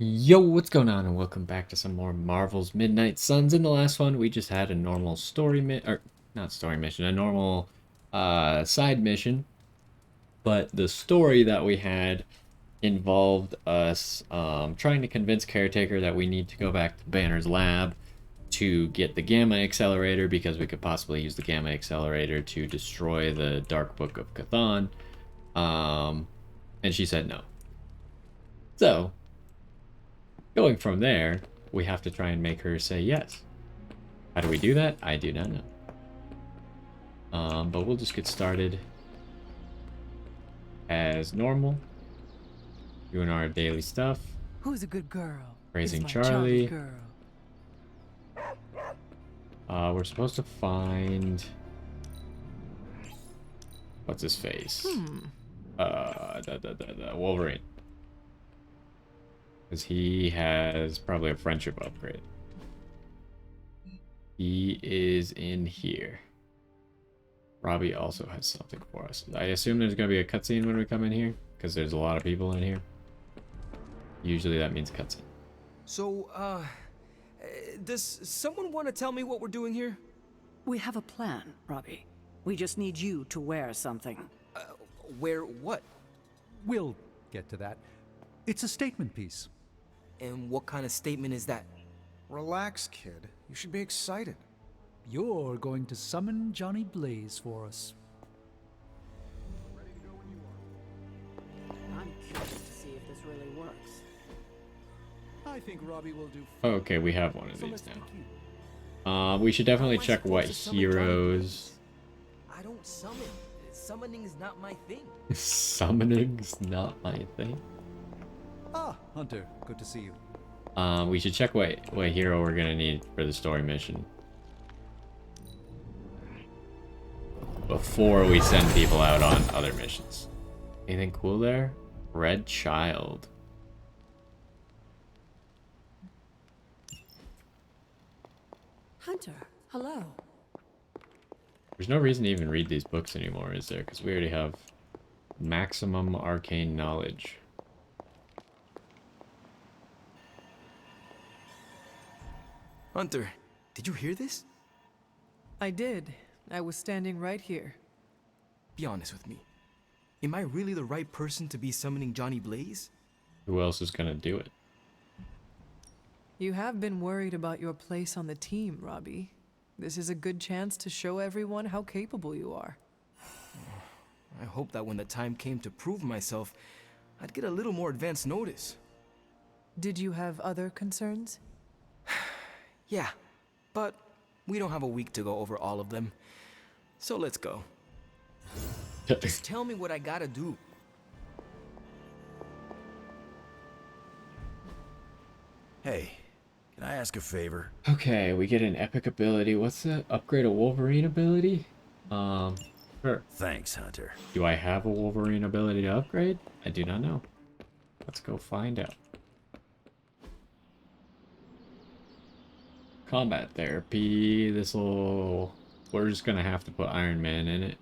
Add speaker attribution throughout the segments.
Speaker 1: Yo, what's going on, and welcome back to some more Marvel's Midnight Suns. In the last one, we just had a normal or not story mission, a normal side mission. But the story that we had involved us trying to convince Caretaker that we need to go back to Banner's lab to get the Gamma Accelerator because we could possibly use the Gamma Accelerator to destroy the Dark Book of Cthon. And she said no. So going from there, we have to try and make her say yes. How do we do that? I do not know. But we'll just get started as normal, doing our daily stuff.
Speaker 2: Who's a good girl?
Speaker 1: Raising
Speaker 2: It's my
Speaker 1: Charlie.
Speaker 2: girl.
Speaker 1: We're supposed to find... What's his face? Wolverine. Because he has probably a friendship upgrade. He is in here. Robbie also has something for us. I assume there's going to be a cutscene when we come in here, because there's a lot of people in here. Usually that means cutscene.
Speaker 3: So, does someone want to tell me what we're doing here?
Speaker 2: We have a plan, Robbie. We just need you to wear something.
Speaker 3: Where what?
Speaker 4: We'll get to that. It's a statement piece.
Speaker 3: And what kind of statement is that?
Speaker 5: Relax, kid. You should be excited.
Speaker 4: You're going to summon Johnny Blaze for us.
Speaker 2: I'm curious to see if this really works.
Speaker 4: I think Robbie will do.
Speaker 1: Okay, we have one of these now. We should definitely
Speaker 3: How am I
Speaker 1: check what
Speaker 3: supposed to summon Johnny
Speaker 1: heroes...
Speaker 3: I don't summon. Summoning is not my thing.
Speaker 1: Summoning's not my thing.
Speaker 4: Ah, Hunter, good to see you.
Speaker 1: We should check what hero we're gonna need for the story mission before we send people out on other missions. Anything cool there? Red Child.
Speaker 2: Hunter, hello.
Speaker 1: There's no reason to even read these books anymore, is there? Because we already have maximum arcane knowledge.
Speaker 3: Hunter, did you hear this?
Speaker 6: I did. I was standing right here.
Speaker 3: Be honest with me. Am I really the right person to be summoning Johnny Blaze?
Speaker 1: Who else is gonna do it?
Speaker 6: You have been worried about your place on the team, Robbie. This is a good chance to show everyone how capable you are.
Speaker 3: I hope that when the time came to prove myself, I'd get a little more advance notice.
Speaker 6: Did you have other concerns?
Speaker 3: Yeah, but we don't have a week to go over all of them. So let's go. Just tell me what I gotta do.
Speaker 5: Hey, can I ask a favor?
Speaker 1: Okay, we get an epic ability. What's the upgrade a Wolverine ability? Sure.
Speaker 5: Thanks, Hunter.
Speaker 1: Do I have a Wolverine ability to upgrade? I do not know. Let's go find out. Combat therapy. This'll... We're just gonna have to put Iron Man in it.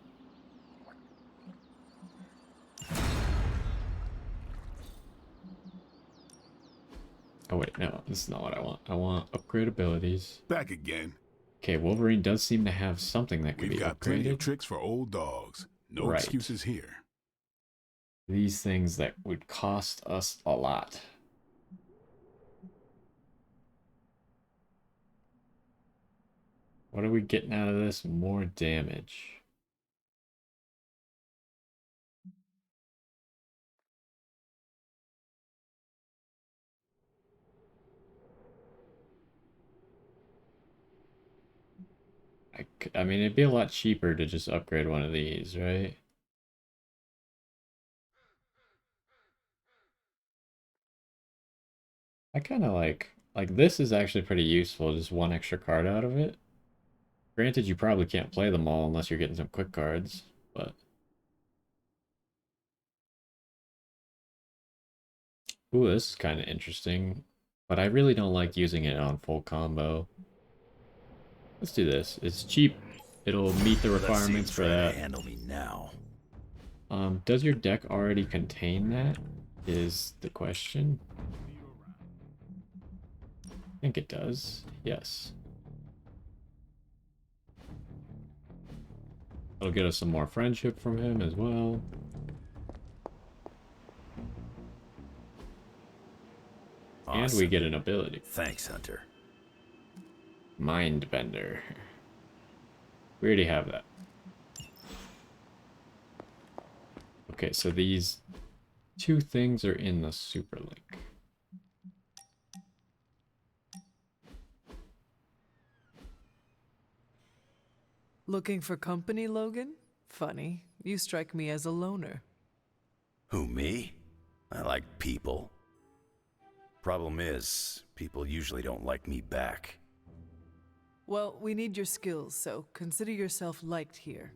Speaker 1: Oh wait, no, this is not what I want. I want upgrade abilities.
Speaker 7: Back again.
Speaker 1: Okay, Wolverine does seem to have something that can
Speaker 7: We've
Speaker 1: be
Speaker 7: got plenty of
Speaker 1: upgraded.
Speaker 7: tricks for old dogs. No
Speaker 1: Right.
Speaker 7: excuses here.
Speaker 1: These things that would cost us a lot. What are we getting out of this? More damage. I mean, it'd be a lot cheaper to just upgrade one of these, right? I kind of like this is actually pretty useful, just one extra card out of it. Granted, you probably can't play them all unless you're getting some quick cards, but... Ooh, this is kind of interesting, but I really don't like using it on full combo. Let's do this. It's cheap. It'll meet the requirements for that.
Speaker 5: Handle me now.
Speaker 1: Does your deck already contain that? Is the question. think it does. Yes. That'll get us some more friendship from him as well.
Speaker 5: Awesome.
Speaker 1: And we get an ability.
Speaker 5: Thanks, Hunter.
Speaker 1: Mind Bender. We already have that. Okay, so these two things are in the Superlink.
Speaker 6: Looking for company, Logan? Funny. You strike me as a loner.
Speaker 5: Who, me? I like people. Problem is, people usually don't like me back.
Speaker 6: Well, we need your skills, so consider yourself liked here.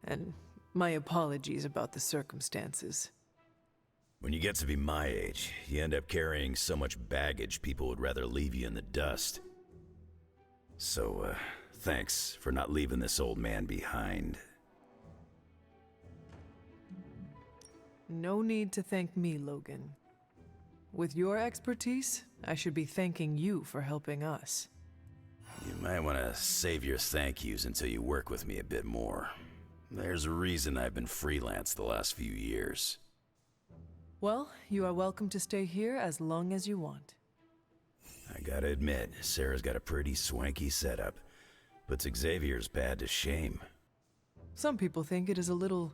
Speaker 6: And my apologies about the circumstances.
Speaker 5: When you get to be my age, you end up carrying so much baggage people would rather leave you in the dust. So, thanks for not leaving this old man behind.
Speaker 6: No need to thank me, Logan. With your expertise, I should be thanking you for helping us.
Speaker 5: You might want to save your thank yous until you work with me a bit more. There's a reason I've been freelance the last few years.
Speaker 6: Well, you are welcome to stay here as long as you want.
Speaker 5: I gotta admit, Sarah's got a pretty swanky setup. Puts Xavier's bad to shame.
Speaker 6: Some people think it is a little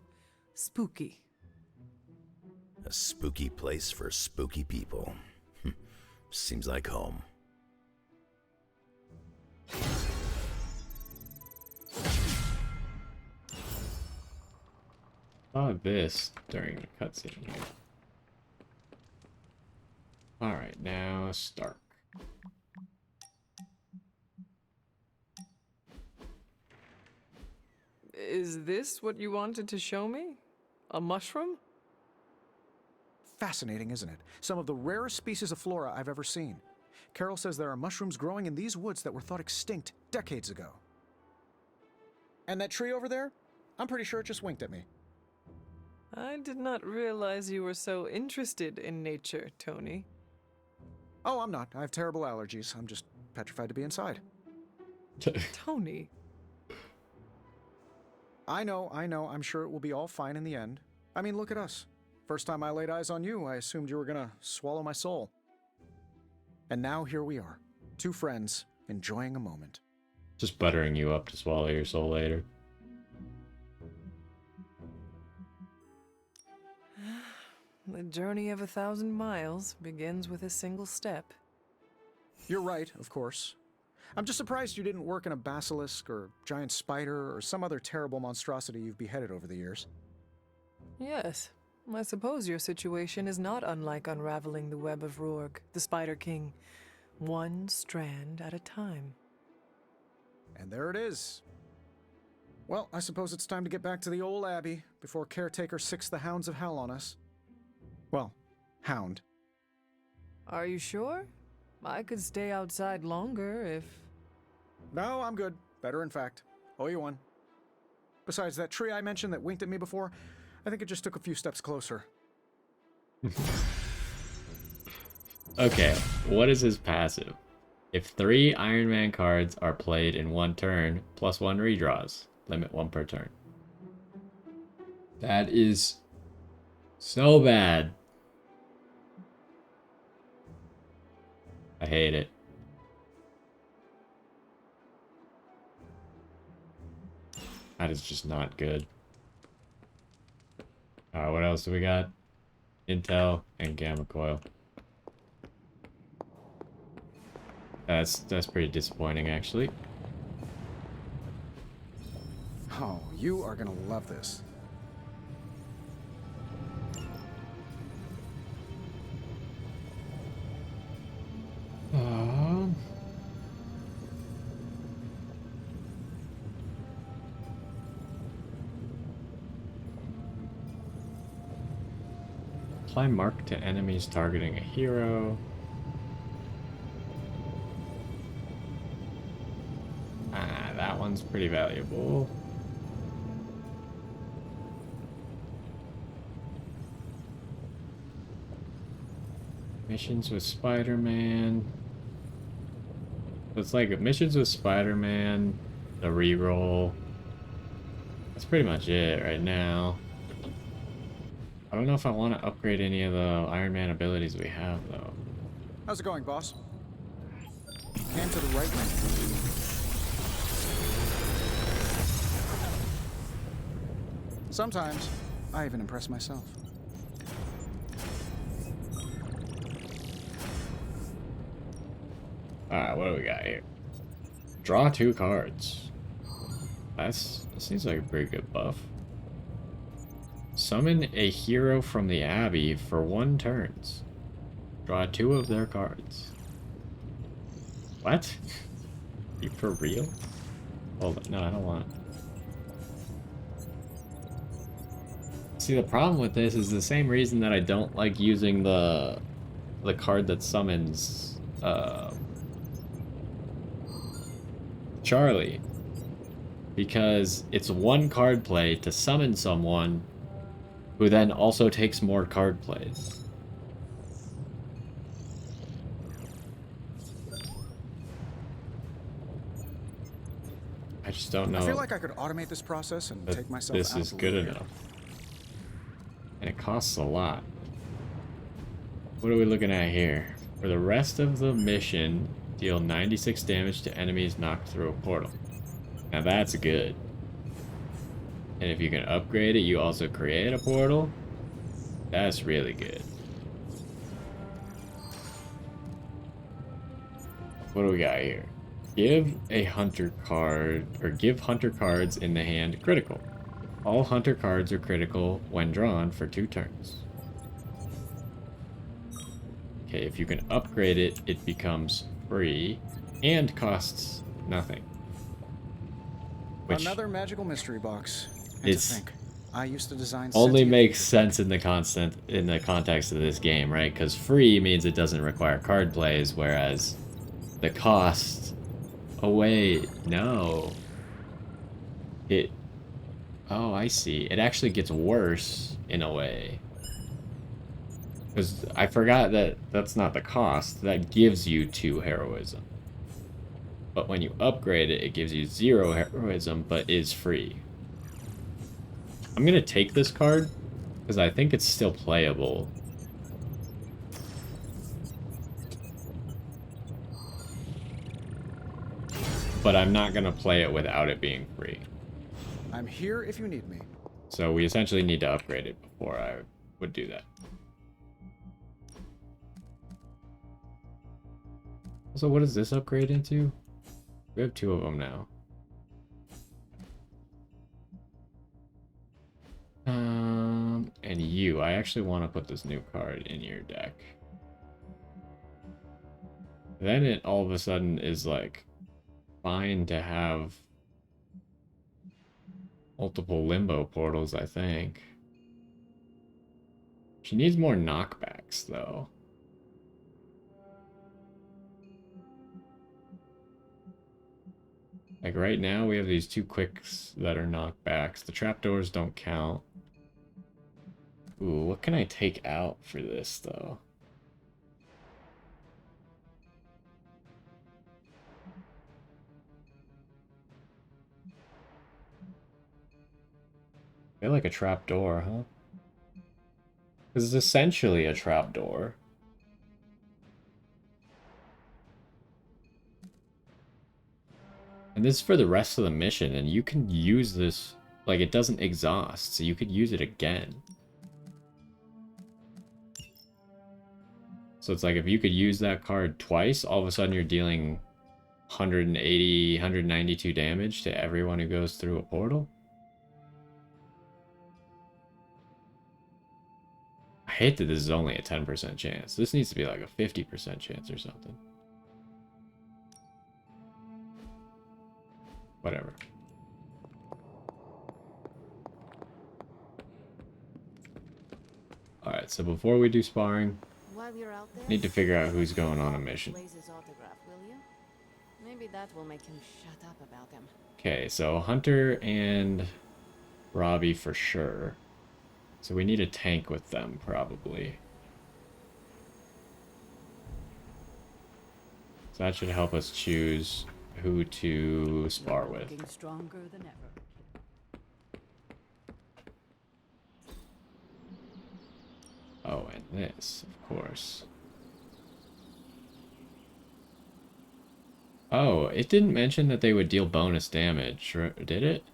Speaker 6: spooky.
Speaker 5: A spooky place for spooky people. Seems like home.
Speaker 1: Saw this during the cutscene here. Alright, now Stark.
Speaker 6: Is this what you wanted to show me? A mushroom?
Speaker 8: Fascinating, isn't it? Some of the rarest species of flora I've ever seen. Carol says there are mushrooms growing in these woods that were thought extinct decades ago. And that tree over there? I'm pretty sure it just winked at me.
Speaker 6: I did not realize you were so interested in nature, Tony.
Speaker 8: Oh, I'm not. I have terrible allergies. I'm just petrified to be inside.
Speaker 6: Tony.
Speaker 8: I know. I'm sure it will be all fine in the end. I mean, look at us. First time I laid eyes on you, I assumed you were gonna swallow my soul. And now here we are. Two friends, enjoying a moment.
Speaker 1: Just buttering you up to swallow your soul later.
Speaker 6: The journey of 1,000 miles begins with a single step.
Speaker 8: You're right, of course. I'm just surprised you didn't work in a basilisk or giant spider or some other terrible monstrosity you've beheaded over the years.
Speaker 6: Yes, I suppose your situation is not unlike unraveling the web of Rourg, the Spider King, one strand at a time.
Speaker 8: And there it is. Well, I suppose it's time to get back to the old abbey before Caretaker sicks the hounds of hell on us. Well, hound.
Speaker 6: Are you sure? I could stay outside longer if...
Speaker 8: No, I'm good. Better, in fact. Owe you one. Besides, that tree I mentioned that winked at me before, I think it just took a few steps closer.
Speaker 1: Okay, what is his passive? If 3 Iron Man cards are played in one turn, plus 1 redraws. Limit 1 per turn. That is so bad. I hate it. That is just not good. What else do we got? Intel and Gamma Coil. That's pretty disappointing, actually.
Speaker 8: Oh, you are gonna love this.
Speaker 1: Apply mark to enemies targeting a hero. That one's pretty valuable. Missions with Spider-Man. It's like missions with Spider-Man, the reroll. That's pretty much it right now. I don't know if I want to upgrade any of the Iron Man abilities we have, though.
Speaker 8: How's it going, boss? Came to the right man. Sometimes, I even impress myself.
Speaker 1: Alright, what do we got here? Draw 2 cards. That seems like a pretty good buff. Summon a hero from the Abbey for 1 turns. Draw 2 of their cards. What? You for real? Hold on. No, I don't want it. See, the problem with this is the same reason that I don't like using the card that summons Charlie. Because it's 1 card play to summon someone who then also takes more card plays. I just don't know.
Speaker 8: I feel like I could automate this process and take myself
Speaker 1: This
Speaker 8: out
Speaker 1: is
Speaker 8: the
Speaker 1: good
Speaker 8: lead here.
Speaker 1: enough. And it costs a lot. What are we looking at here? For the rest of the mission, deal 96 damage to enemies knocked through a portal. Now that's good. And if you can upgrade it, you also create a portal. That's really good. What do we got here? Give a hunter card, or give hunter cards in the hand critical. All hunter cards are critical when drawn for 2 turns. Okay, if you can upgrade it, it becomes free and costs nothing. Which
Speaker 8: Another magical mystery box. And
Speaker 1: It's-
Speaker 8: to think, I used to design
Speaker 1: only
Speaker 8: sentient
Speaker 1: makes
Speaker 8: creatures.
Speaker 1: sense in the context of this game, right? Because free means it doesn't require card plays, whereas the cost. Oh wait, no. It. Oh, I see. It actually gets worse in a way. Because I forgot that that's not the cost. That gives you 2 heroism. But when you upgrade it, it gives you 0 heroism, but is free. I'm gonna take this card, because I think it's still playable. But I'm not gonna play it without it being free.
Speaker 8: I'm here if you need me.
Speaker 1: So we essentially need to upgrade it before I would do that. So what does this upgrade into? We have 2 of them now. And you. I actually want to put this new card in your deck. Then it all of a sudden is like fine to have multiple limbo portals, I think. She needs more knockbacks, though. Like right now, we have these 2 quicks that are knockbacks. The trapdoors don't count. Ooh, what can I take out for this, though? I feel like a trapdoor, huh? Because it's essentially a trapdoor. And this is for the rest of the mission, and you can use this, like, it doesn't exhaust, so you could use it again. So it's like if you could use that card twice, all of a sudden you're dealing 180, 192 damage to everyone who goes through a portal. I hate that this is only a 10% chance. This needs to be like a 50% chance or something. Whatever. Alright, so before we do sparring,
Speaker 9: While we're out there,
Speaker 1: need to figure out who's going on a mission.
Speaker 9: Blaze's autograph, will you? Maybe that will make him shut up about him.
Speaker 1: Okay, so Hunter and Robbie for sure. So we need a tank with them, probably. that should help us choose who to spar
Speaker 2: You're
Speaker 1: with.
Speaker 2: looking stronger than ever.
Speaker 1: Oh, and this, of course. Oh, it didn't mention that they would deal bonus damage, did it?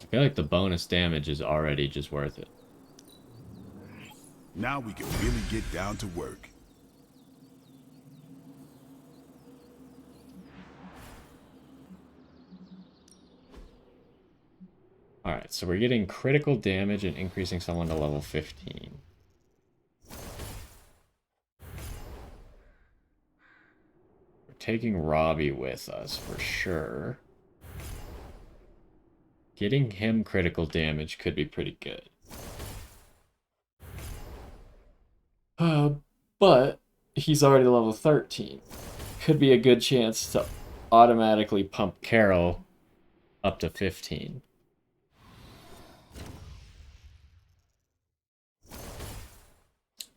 Speaker 1: I feel like the bonus damage is already just worth it.
Speaker 7: Now we can really get down to work.
Speaker 1: Alright, so we're getting critical damage and increasing someone to level 15. We're taking Robbie with us for sure. Getting him critical damage could be pretty good. But he's already level 13. Could be a good chance to automatically pump Carol up to 15.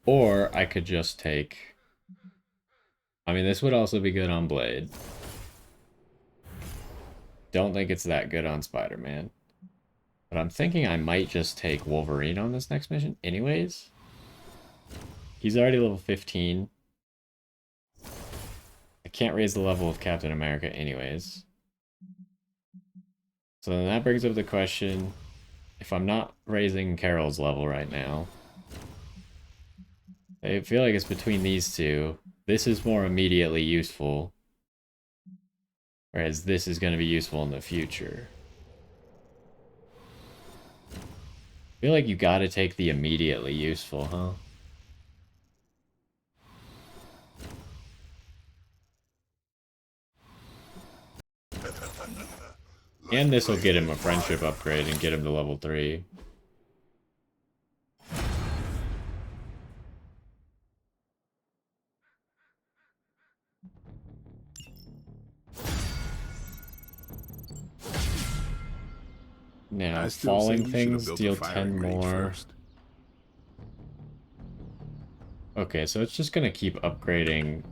Speaker 1: Or I could just take... I mean, this would also be good on Blade. Don't think it's that good on Spider-Man. But I'm thinking I might just take Wolverine on this next mission anyways. He's already level 15. I can't raise the level of Captain America anyways. So then that brings up the question, if I'm not raising Carol's level right now, I feel like it's between these two. This is more immediately useful, whereas this is going to be useful in the future. I feel like you gotta take the immediately useful, huh? And this will get him a friendship upgrade and get him to level 3. Now,
Speaker 7: I still say
Speaker 1: falling
Speaker 7: you should have
Speaker 1: things
Speaker 7: built
Speaker 1: deal
Speaker 7: a
Speaker 1: 10
Speaker 7: firing range
Speaker 1: more.
Speaker 7: first.
Speaker 1: Okay, so it's just gonna keep upgrading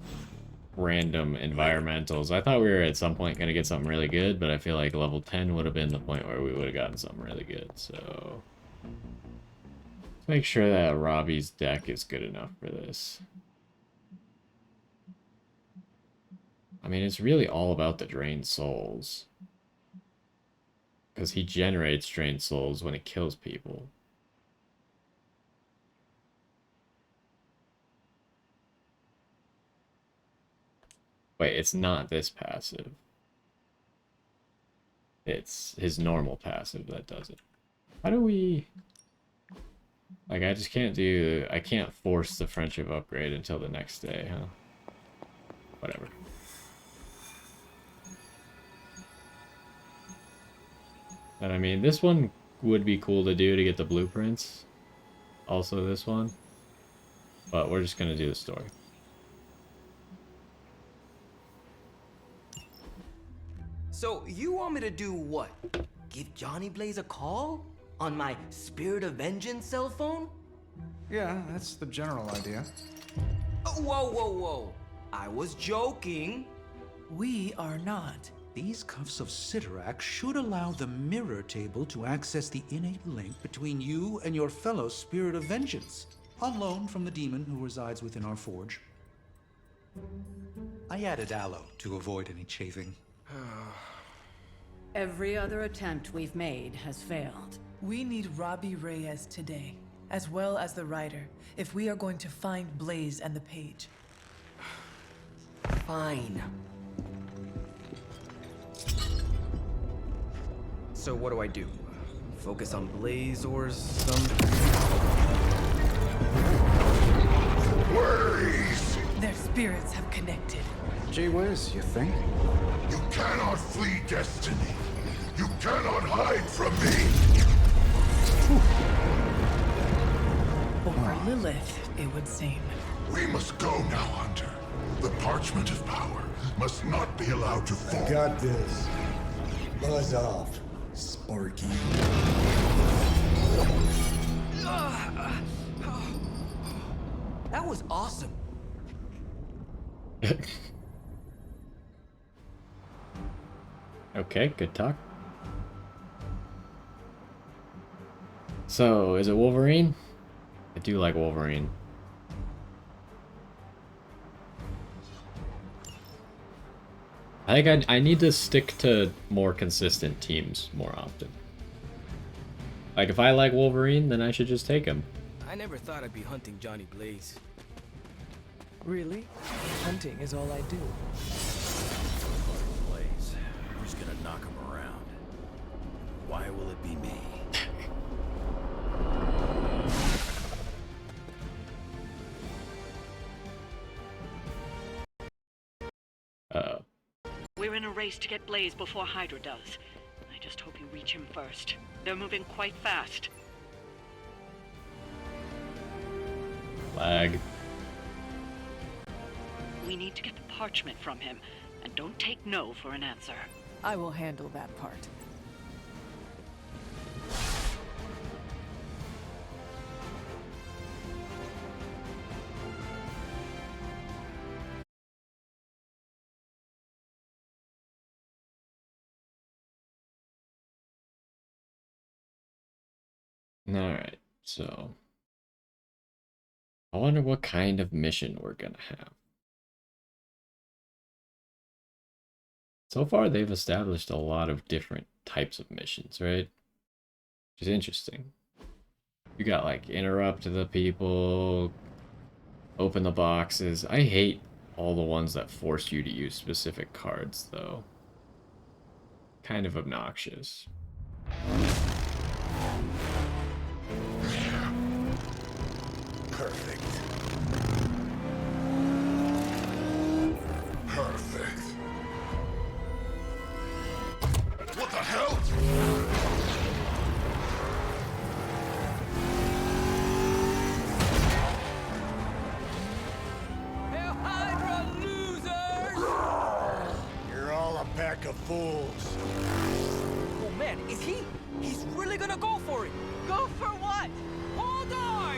Speaker 1: random environmentals. I thought we were at some point gonna get something really good, but I feel like level 10 would have been the point where we would have gotten something really good, so... Let's make sure that Robbie's deck is good enough for this. I mean, it's really all about the drained souls. Because he generates drained souls when he kills people. Wait, it's not this passive. It's his normal passive that does it. How do we... Like, I just can't do... I can't force the friendship upgrade until the next day, huh? Whatever. But I mean, this one would be cool to do to get the blueprints. Also this one. But we're just gonna do the story.
Speaker 3: So, you want me to do what? Give Johnny Blaze a call? On my Spirit of Vengeance cell phone?
Speaker 8: Yeah, that's the general idea.
Speaker 3: Oh, whoa, whoa, whoa. I was joking.
Speaker 10: We are not. These cuffs of Cyttorak should allow the mirror table to access the innate link between you and your fellow Spirit of Vengeance, on loan from the demon who resides within our forge. I added aloe to avoid any chafing.
Speaker 2: Every other attempt we've made has failed.
Speaker 6: We need Robbie Reyes today, as well as the writer, if we are going to find Blaze and the page.
Speaker 3: Fine. So what do I do? Focus on Blaze or something?
Speaker 7: Blaze!
Speaker 6: Their spirits have connected.
Speaker 8: Gee whiz, you think?
Speaker 7: You cannot flee destiny. You cannot hide from me.
Speaker 6: Or Lilith, it would seem.
Speaker 7: We must go now, Hunter. The parchment of power must not be allowed to fall.
Speaker 11: Got this. Buzz off, Sparky.
Speaker 3: That was awesome.
Speaker 1: Okay, good talk. So, is it Wolverine? I do like Wolverine. I think I need to stick to more consistent teams more often. Like, if I like Wolverine, then I should just take him.
Speaker 3: I never thought I'd be hunting Johnny Blaze.
Speaker 6: Really? Hunting is all I do.
Speaker 5: Blaze, who's gonna knock him around? Why will it be me?
Speaker 1: Uh-oh.
Speaker 2: We're in a race to get Blaze before Hydra does. I just hope you reach him first. They're moving quite fast.
Speaker 1: Lag.
Speaker 2: We need to get the parchment from him, and don't take no for an answer.
Speaker 6: I will handle that part.
Speaker 1: Alright, so... I wonder what kind of mission we're gonna have. So far, they've established a lot of different types of missions, right? Which is interesting. You got, like, interrupt the people, open the boxes. I hate all the ones that force you to use specific cards, though. Kind of obnoxious.
Speaker 7: Perfect. Perfect. What the hell?
Speaker 3: Hail Hydra, losers!
Speaker 11: You're all a pack of fools.
Speaker 3: Oh man, is he? He's really gonna go for it! Go for what? Hold on!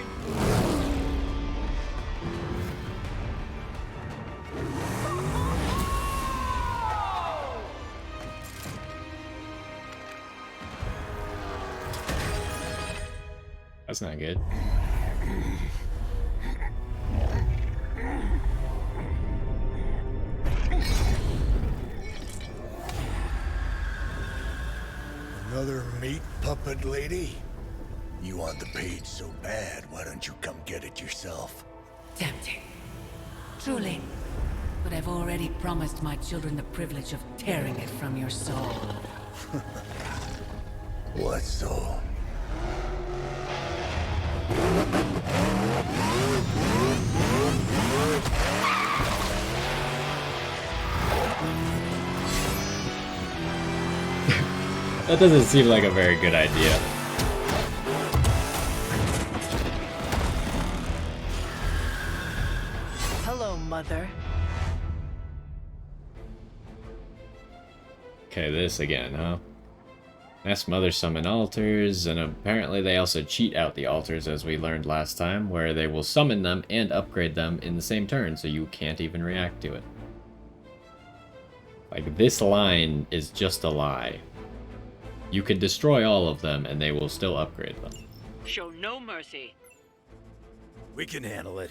Speaker 1: That's not good.
Speaker 11: Another meat puppet lady? You want the page so bad, why don't you come get it yourself?
Speaker 12: Tempting. Truly. But I've already promised my children the privilege of tearing it from your soul.
Speaker 11: What soul?
Speaker 1: That doesn't seem like a very good idea.
Speaker 6: Hello, Mother.
Speaker 1: Okay, this again, huh? Mass Mother summon altars, and apparently they also cheat out the altars as we learned last time, where they will summon them and upgrade them in the same turn, so you can't even react to it. Like, this line is just a lie. You can destroy all of them, and they will still upgrade them.
Speaker 2: Show no mercy.
Speaker 5: We can handle it.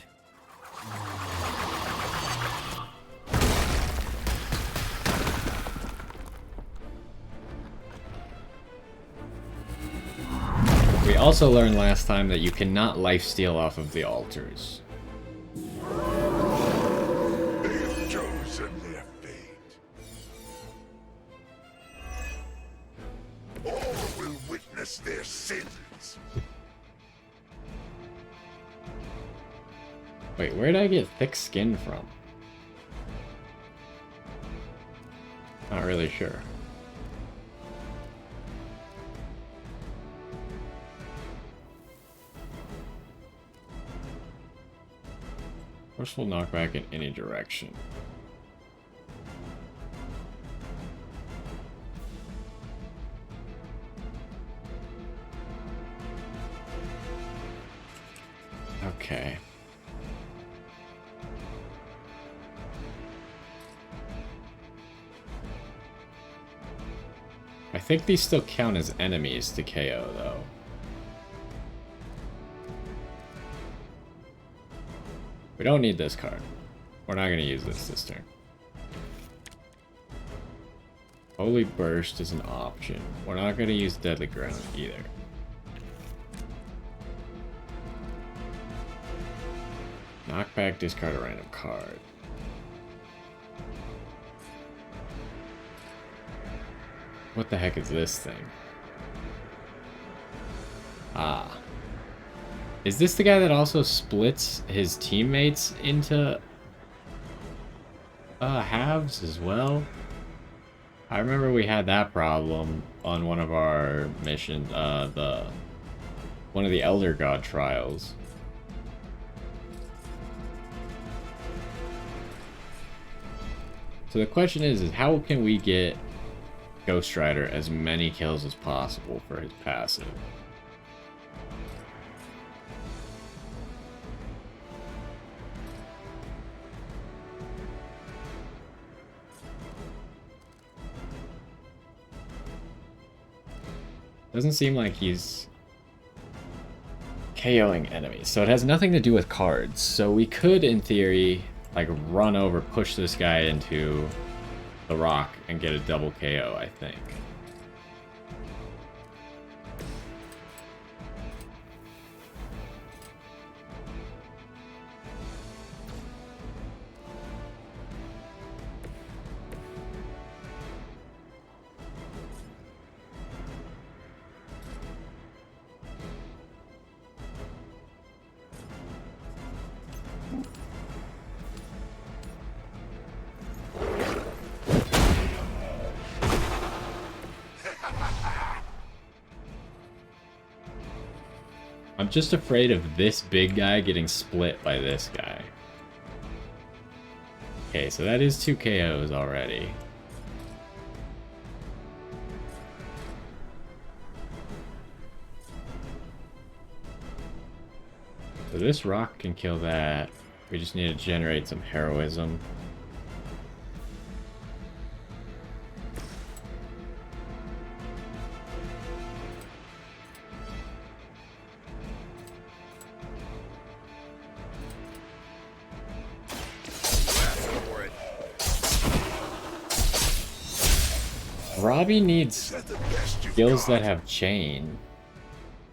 Speaker 1: We also learned last time that you cannot lifesteal off of the altars.
Speaker 7: They've chosen their fate. All will witness their sins.
Speaker 1: Wait, where did I get thick skin from? Not really sure. Forceful knockback in any direction. Okay. think these still count as enemies to KO, though. We don't need this card. We're not going to use this turn. Holy Burst is an option. We're not going to use Deadly Ground either. Knockback, discard a random card. What the heck is this thing? Ah. Is this the guy that also splits his teammates into halves as well? I remember we had that problem on one of our missions, one of the Elder God trials. So the question is how can we get Ghost Rider as many kills as possible for his passive? Doesn't seem like he's KOing enemies, so it has nothing to do with cards. So we could, in theory, like run over, push this guy into the rock and get a double KO, I think. I'm just afraid of this big guy getting split by this guy. Okay, so that is 2 KOs already. So this rock can kill that. We just need to generate some heroism. Robbie needs skills that have chain.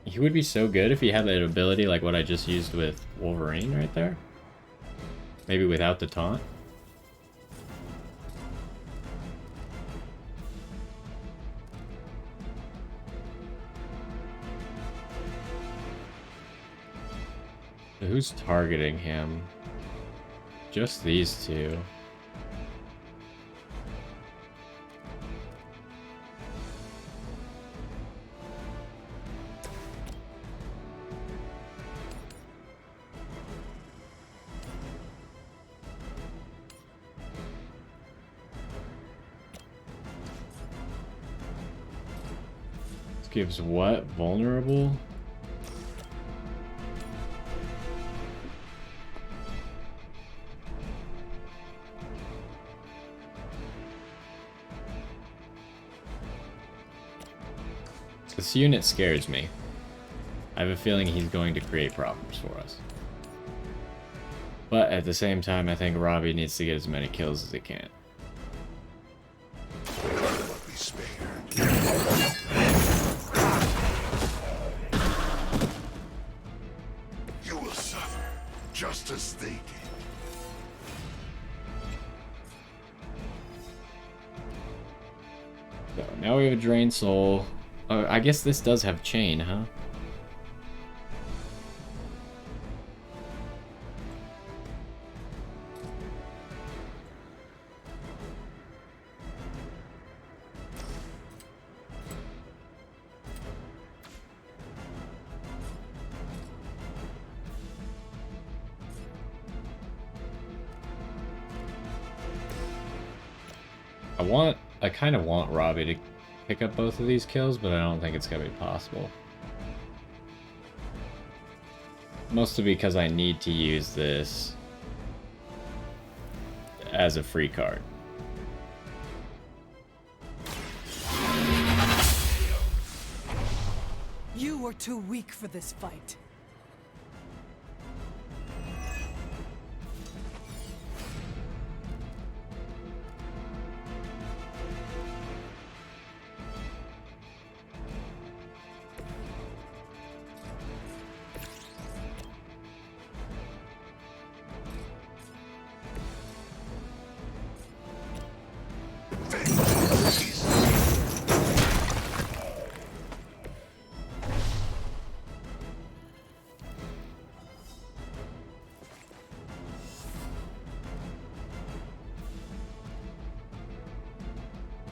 Speaker 1: He would be so good if he had that ability like what I just used with Wolverine right there. Maybe without the taunt. So who's targeting him? Just these two. Gives what? Vulnerable? This unit scares me. I have a feeling he's going to create problems for us. But at the same time, I think Robbie needs to get as many kills as he can.
Speaker 7: Just as they did.
Speaker 1: So now we have a Drained Soul. I guess this does have chain, huh? I kind of want Robbie to pick up both of these kills, but I don't think it's gonna be possible. Mostly because I need to use this as a free card.
Speaker 6: You are too weak for this fight.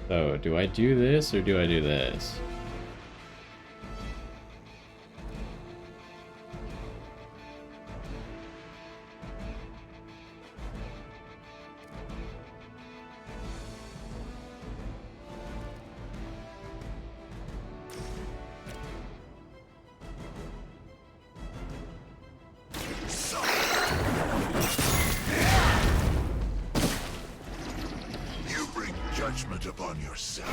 Speaker 1: So, do I do this or do I do this?
Speaker 7: Judgment upon yourself.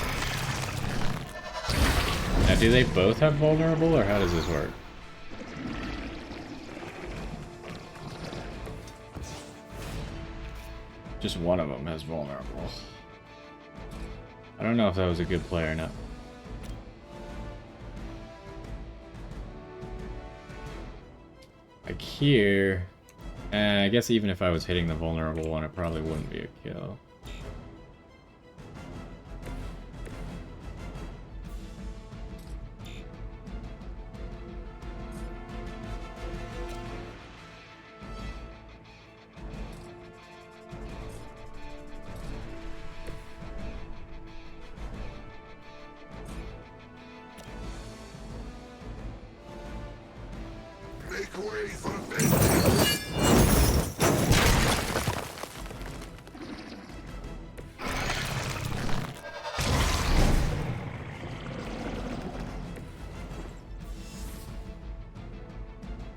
Speaker 1: Now, do they both have vulnerable, or how does this work? Just one of them has vulnerable. I don't know if that was a good play or not. Like here, I guess even if I was hitting the vulnerable one, it probably wouldn't be a kill.
Speaker 7: Make way for vengeance.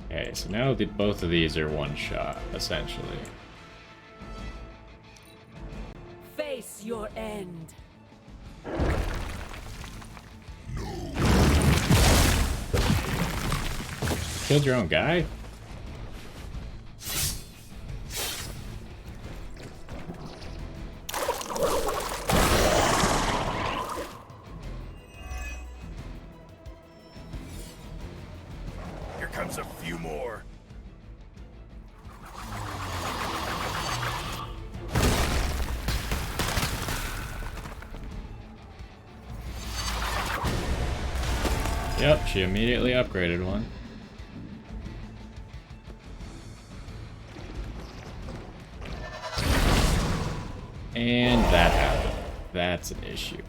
Speaker 1: Okay, so now both of these are one shot, essentially.
Speaker 12: Face your end.
Speaker 1: Killed your own guy?
Speaker 5: Here comes a few more.
Speaker 1: Yep, she immediately upgraded one. And that happened. That's an issue.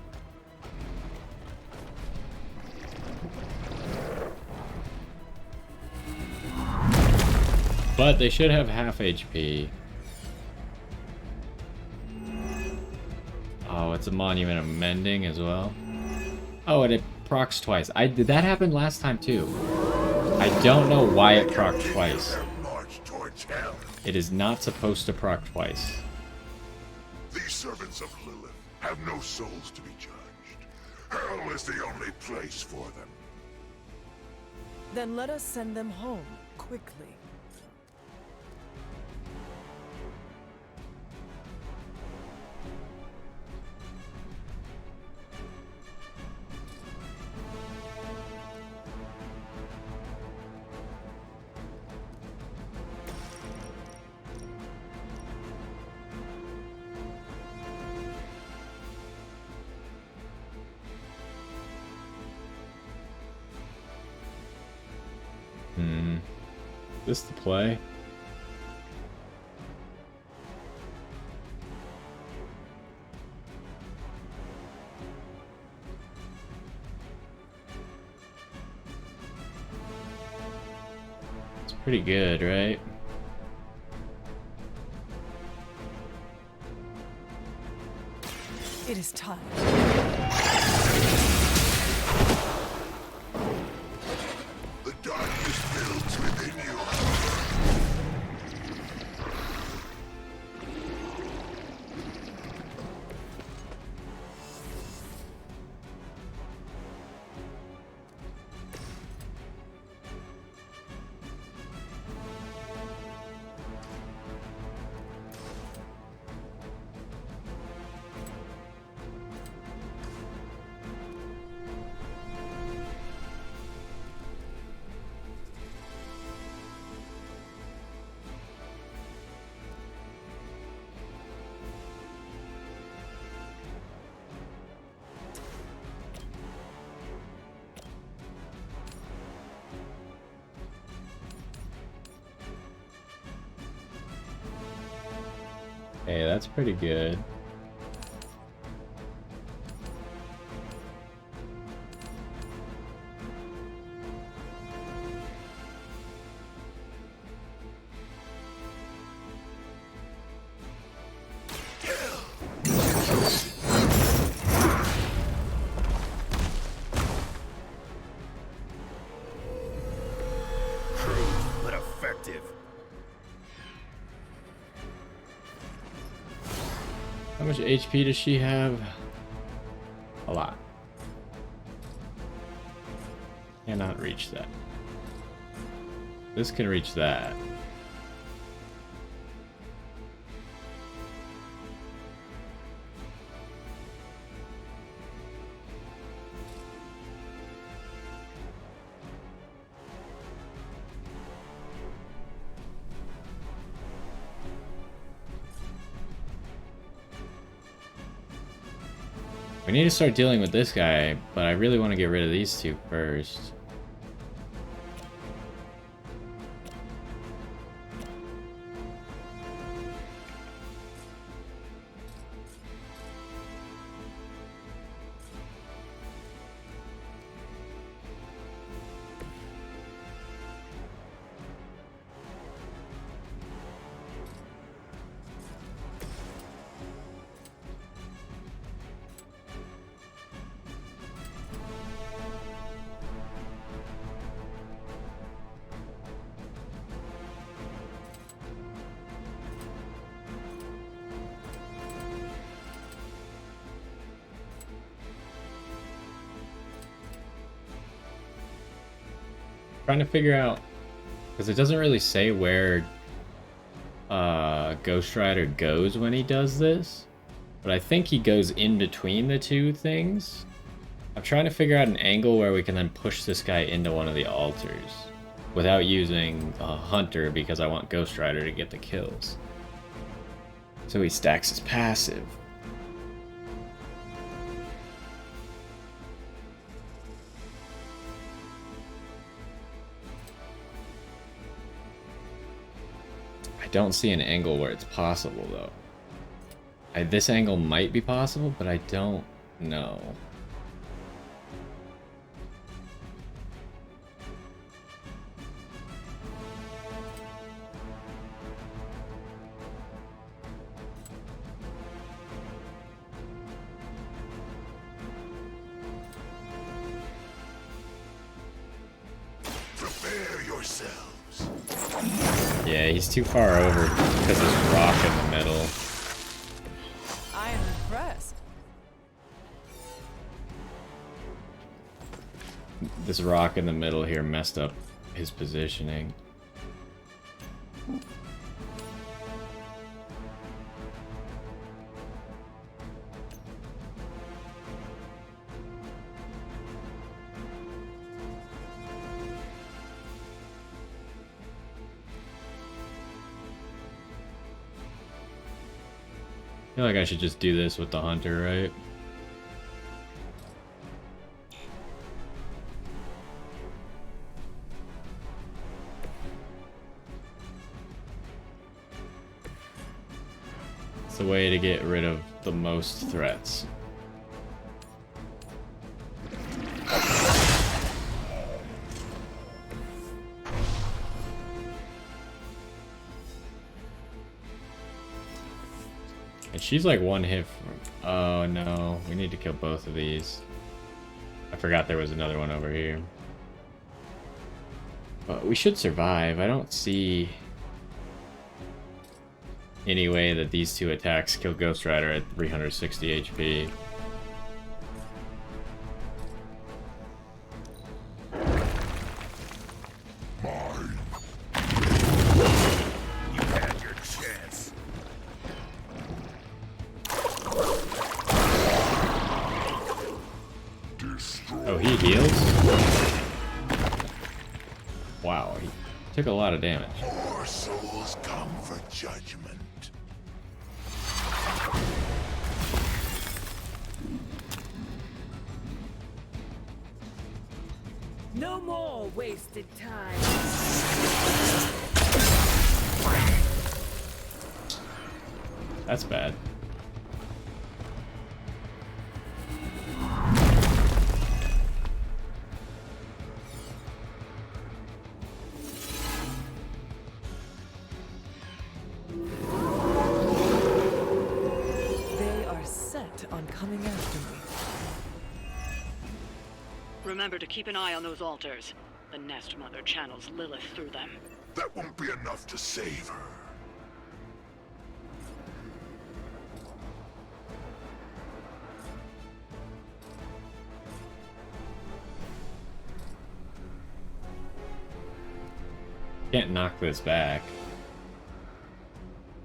Speaker 1: But they should have half HP. Oh, it's a Monument of Mending as well. Oh, and it procs twice. Did that happen last time too? I don't know why it proc twice. It is not supposed to proc twice.
Speaker 7: These servants of Lilith have no souls to be judged. Hell is the only place for them.
Speaker 6: Then let us send them home, quickly.
Speaker 1: Is this the play? It's pretty good, right?
Speaker 6: It is time.
Speaker 7: The darkness builds within you.
Speaker 1: Hey, that's pretty good.
Speaker 5: But effective.
Speaker 1: How much HP does she have? A lot. Cannot reach that. This can reach that. We need to start dealing with this guy, but I really want to get rid of these two first. Trying to figure out, because it doesn't really say where Ghost Rider goes when he does this, but I think he goes in between the two things. I'm trying to figure out an angle where we can then push this guy into one of the altars without using a hunter, because I want Ghost Rider to get the kills. So he stacks his passive. I don't see an angle where it's possible, though. This angle might be possible, but I don't know.
Speaker 7: Prepare yourselves.
Speaker 1: Yeah, he's too far over because there's rock in the middle.
Speaker 6: I am impressed.
Speaker 1: This rock in the middle here messed up his positioning. I feel like I should just do this with the hunter, right? It's the way to get rid of the most threats. And she's like one hit from... Oh no, we need to kill both of these. I forgot there was another one over here. But we should survive. I don't see any way that these two attacks kill Ghost Rider at 360 HP.
Speaker 5: You had your chance.
Speaker 1: Oh, he heals? Wow, he took a lot of damage.
Speaker 7: More souls come for judgment.
Speaker 12: No more wasted time.
Speaker 1: That's bad.
Speaker 6: They are set on coming after me.
Speaker 2: Remember to keep an eye on those altars. The Nest Mother channels Lilith through them.
Speaker 7: That won't be enough to save her.
Speaker 1: Can't knock this back.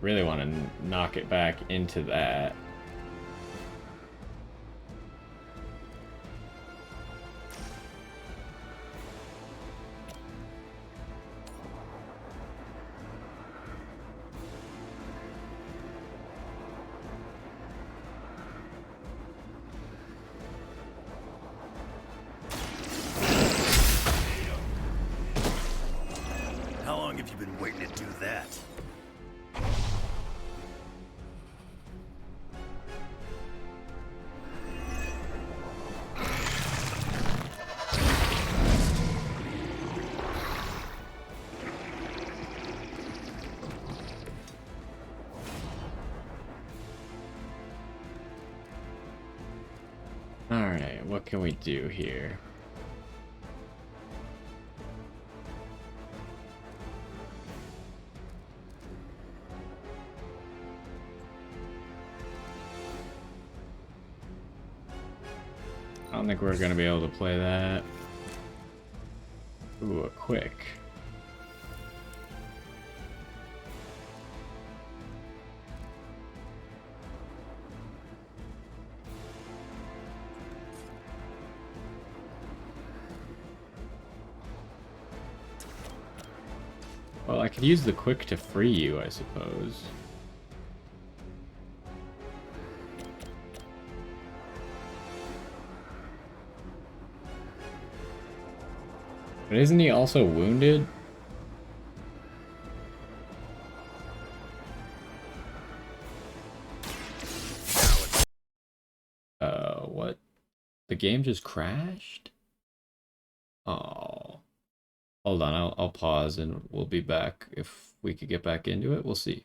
Speaker 1: Really want to knock it back into that.
Speaker 5: How long have you been waiting to do that?
Speaker 1: Alright, what can we do here? I don't think we're gonna be able to play that. Ooh, a quick. Well, I could use the quick to free you, I suppose. But isn't he also wounded? What? The game just crashed? Oh. Hold on, I'll pause and we'll be back. If we could get back into it, we'll see.